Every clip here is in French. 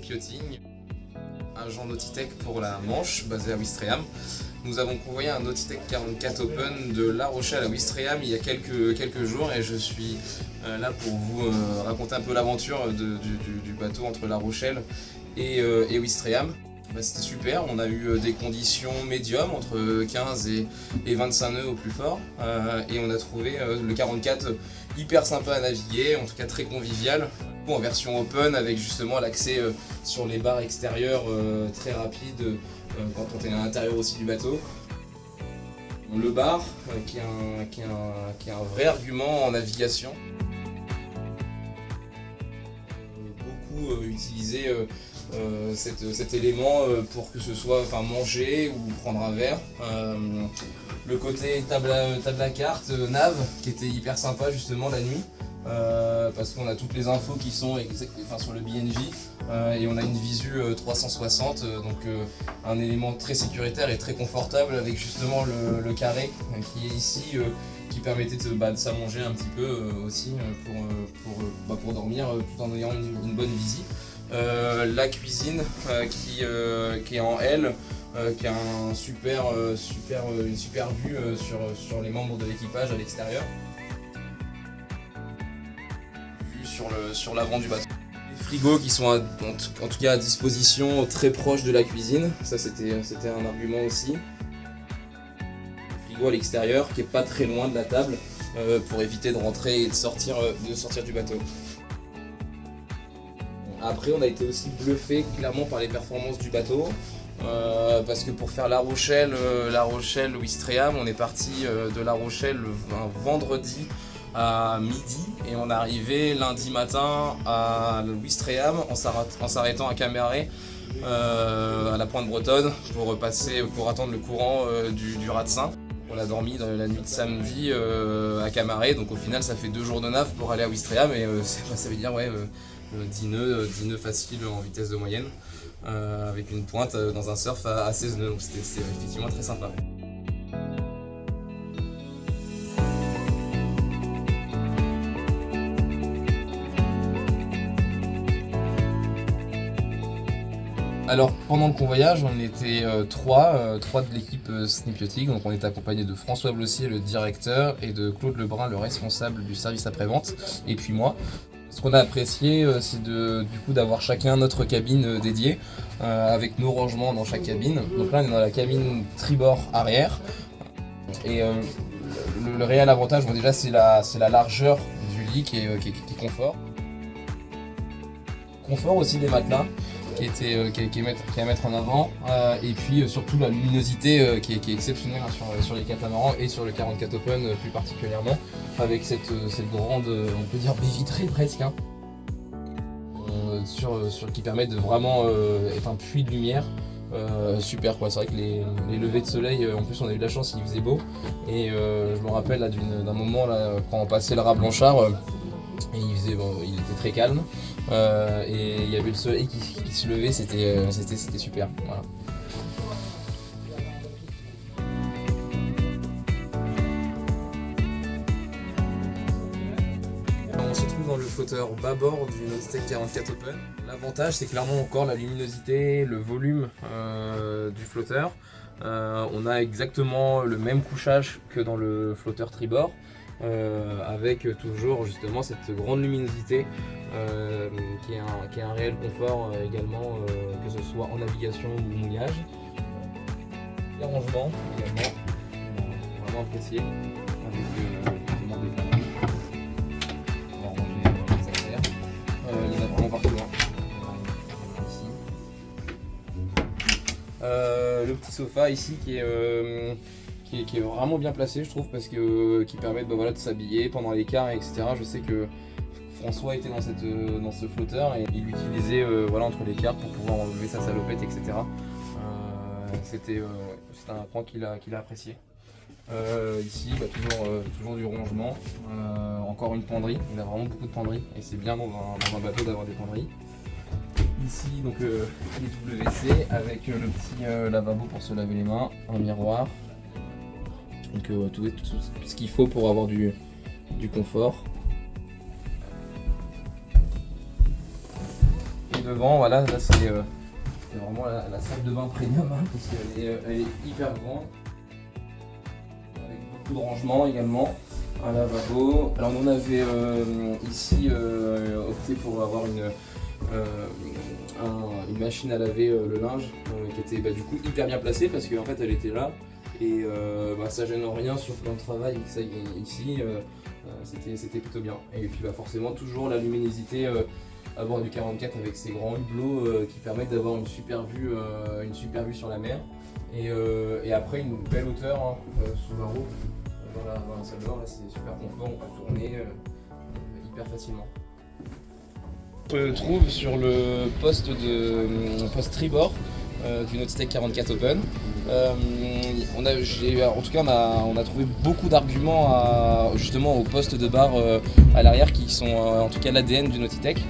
Yachting, un genre Nautitech pour la Manche basé à Ouistreham. Nous avons convoyé un Nautitech 44 Open de La Rochelle à Ouistreham il y a quelques jours et je suis là pour vous raconter un peu l'aventure du bateau entre La Rochelle et Ouistreham. C'était super, on a eu des conditions médium entre 15 et 25 nœuds au plus fort et on a trouvé le 44 hyper sympa à naviguer, en tout cas très convivial, en version open avec justement l'accès sur les barres extérieures très rapide quand on est à l'intérieur aussi du bateau. Le bar qui est un vrai argument en navigation. Beaucoup utilisé cet élément pour que ce soit manger ou prendre un verre. Le côté table à cartes, nav, qui était hyper sympa justement la nuit, parce qu'on a toutes les infos qui sont sur le BNJ et on a une visu 360, donc un élément très sécuritaire et très confortable avec justement le carré qui est ici, qui permettait de s'allonger un petit peu aussi pour dormir tout en ayant une bonne visie. La cuisine qui est en L, qui a une super vue sur les membres de l'équipage à l'extérieur. Vue sur l'avant du bateau. Les frigos qui sont en tout cas à disposition très proche de la cuisine, ça c'était un argument aussi. Le frigo à l'extérieur qui est pas très loin de la table pour éviter de rentrer et de sortir du bateau. Après, on a été aussi bluffé clairement par les performances du bateau, parce que pour faire La Rochelle, Ouistreham, on est parti de La Rochelle un vendredi à midi et on est arrivé lundi matin à Ouistreham en s'arrêtant à Camaret, à la Pointe Bretonne, pour attendre le courant du Ratsin. On a dormi dans la nuit de samedi à Camaret, donc au final ça fait 2 jours de nav pour aller à Ouistreham et ça veut dire 10 nœuds faciles en vitesse de moyenne, avec une pointe dans un surf à 16 nœuds, donc c'était effectivement très sympa. Alors pendant le convoyage, on était trois de l'équipe Snip Yachting, donc on était accompagné de François Blossier, le directeur, et de Claude Lebrun, le responsable du service après-vente, et puis moi. Ce qu'on a apprécié, c'est du coup d'avoir chacun notre cabine dédiée, avec nos rangements dans chaque cabine. Donc là on est dans la cabine tribord arrière, et le réel avantage, déjà c'est la largeur du lit qui est confort. Confort aussi des matelas qui est à mettre en avant, et puis surtout la luminosité qui est exceptionnelle sur les catamarans et sur le 44 Open plus particulièrement, avec cette grande, on peut dire baie vitrée presque, qui permet de vraiment être un puits de lumière. Super quoi, c'est vrai que les levées de soleil, en plus on a eu de la chance, il faisait beau, et je me rappelle là, d'un moment là, quand on passait le Raz Blanchard, et il était très calme, et il y avait le soleil qui se levait, c'était super. Voilà. On se trouve dans le flotteur bâbord du Nautitech 44 Open. L'avantage, c'est clairement encore la luminosité, le volume du flotteur. On a exactement le même couchage que dans le flotteur tribord, avec toujours justement cette grande luminosité qui est un réel confort également, que ce soit en navigation ou mouillage. Les rangements également, on a vraiment apprécié, avec évidemment des panneaux. On va ranger les affaires. Il y en a vraiment partout, ici. Le petit sofa ici qui est vraiment bien placé, je trouve, parce que qui permet de s'habiller pendant l'écart, etc. Je sais que François était dans ce flotteur et il l'utilisait entre les quarts pour pouvoir enlever sa salopette, etc. C'était un point qu'il a apprécié. Ici, toujours du rangement, encore une penderie. Il a vraiment beaucoup de penderies et c'est bien dans un bateau d'avoir des penderies. Ici, donc les WC avec le petit lavabo pour se laver les mains, un miroir. Donc tout ce qu'il faut pour avoir du confort. Et devant, voilà, là c'est vraiment la salle de bain premium, hein, parce qu'elle est hyper grande, avec beaucoup de rangements également, un lavabo. Alors on avait ici opté pour avoir une machine à laver le linge qui était du coup hyper bien placée parce qu'en fait elle était là et ça gêne rien sur le plan de travail. Ça, ici c'était plutôt bien. Et puis forcément toujours la luminosité à bord du 44 avec ces grands hublots qui permettent d'avoir une super vue sur la mer et après une belle hauteur sous barreau dans la salle de bain. Là c'est super confort, on peut tourner hyper facilement. On se trouve sur le poste tribord du Nautitech 44 Open. On a trouvé beaucoup d'arguments justement au poste de barre à l'arrière qui sont en tout cas l'ADN du Nautitech.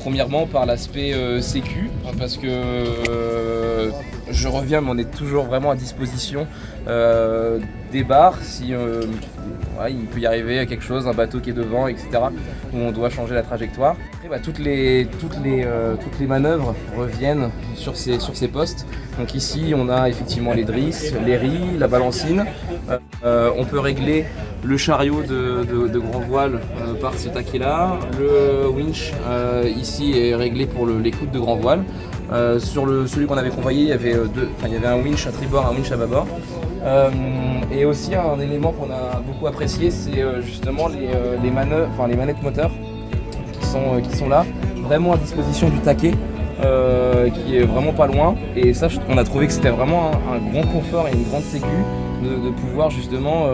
Premièrement par l'aspect sécu, parce que je reviens, mais on est toujours vraiment à disposition des barres si il peut y arriver quelque chose, un bateau qui est devant, etc. où on doit changer la trajectoire. Après, toutes les manœuvres reviennent sur ces postes. Donc ici on a effectivement les drisses, les ris, la balancine. On peut régler le chariot de grand voile par ce taquet là. Le winch ici est réglé pour l'écoute de grand voile. Sur celui qu'on avait convoyé, il y avait un winch à tribord, un winch à bâbord. Et aussi un élément qu'on a beaucoup apprécié, c'est justement les manettes moteurs qui sont là, vraiment à disposition du taquet, qui est vraiment pas loin. Et ça, on a trouvé que c'était vraiment un grand confort et une grande sécu de pouvoir justement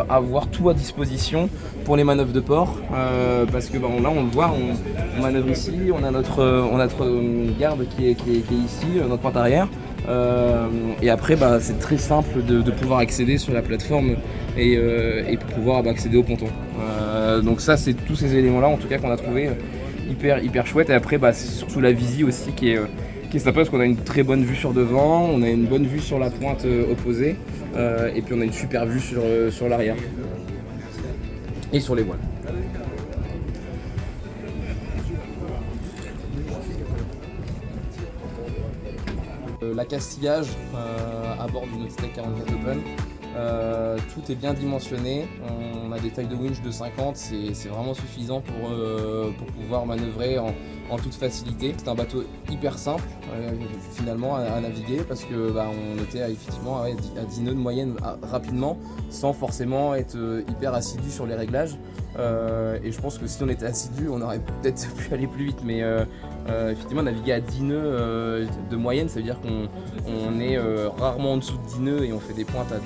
avoir tout à disposition pour les manœuvres de port, parce que là on le voit, on manœuvre ici, on a notre garde qui est ici, notre pointe arrière. Et après c'est très simple de pouvoir accéder sur la plateforme et pouvoir accéder au ponton. Donc ça c'est tous ces éléments là en tout cas qu'on a trouvé hyper chouette. Et après c'est surtout la visie aussi qui est sympa parce qu'on a une très bonne vue sur devant, on a une bonne vue sur la pointe opposée et puis on a une super vue sur l'arrière et sur les voiles. L'accastillage à bord du Nautitech 44 Open, tout est bien dimensionné. On a des tailles de winch de 50, c'est vraiment suffisant pour pouvoir manœuvrer en toute facilité. C'est un bateau hyper simple finalement à naviguer parce que on était effectivement à 10 nœuds de moyenne rapidement sans forcément être hyper assidu sur les réglages. Et je pense que si on était assidu, on aurait peut-être pu aller plus vite, mais effectivement naviguer à 10 nœuds de moyenne, ça veut dire qu'on est rarement en dessous de 10 nœuds et on fait des pointes à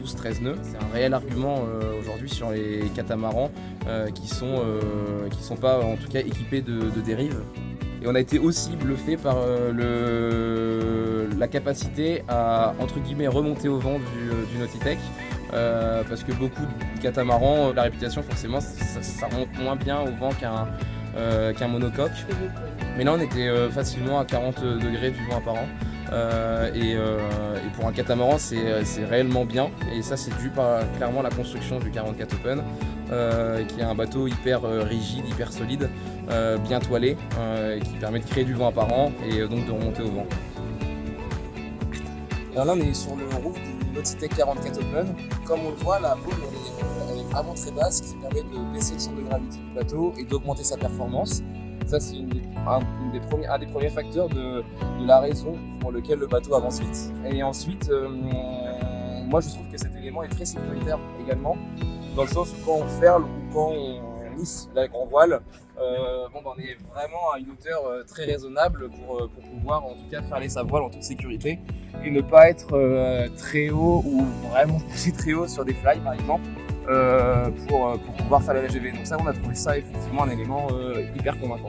12, 13 nœuds. C'est un réel argument aujourd'hui sur les catamarans qui sont pas en tout cas équipés de dérive. Et on a été aussi bluffé par la capacité à entre guillemets remonter au vent du Nautitech. Parce que beaucoup de catamarans, la réputation forcément ça remonte moins bien au vent qu'un monocoque. Mais là on était facilement à 40 degrés du vent apparent. Et pour un catamaran c'est réellement bien. Et ça c'est dû par clairement la construction du 44 Open, qui est un bateau hyper rigide, hyper solide, bien toilé, qui permet de créer du vent apparent et donc de remonter au vent. Alors là on est sur le roof du Nautitech 44 Open. Comme on le voit, la houle elle est vraiment très basse, ce qui permet de baisser le centre de gravité du bateau et d'augmenter sa performance. Ça c'est un des premiers facteurs de la raison pour laquelle le bateau avance vite. Et ensuite, moi je trouve que cet élément est très sécuritaire également, dans le sens où quand on ferle ou quand on hisse la grand voile, on est vraiment à une hauteur très raisonnable pour pouvoir en tout cas ferler sa voile en toute sécurité et ne pas être très haut ou vraiment pousser très haut sur des fly par exemple pour pouvoir faire la LGV. Donc ça on a trouvé ça effectivement un élément hyper convaincant.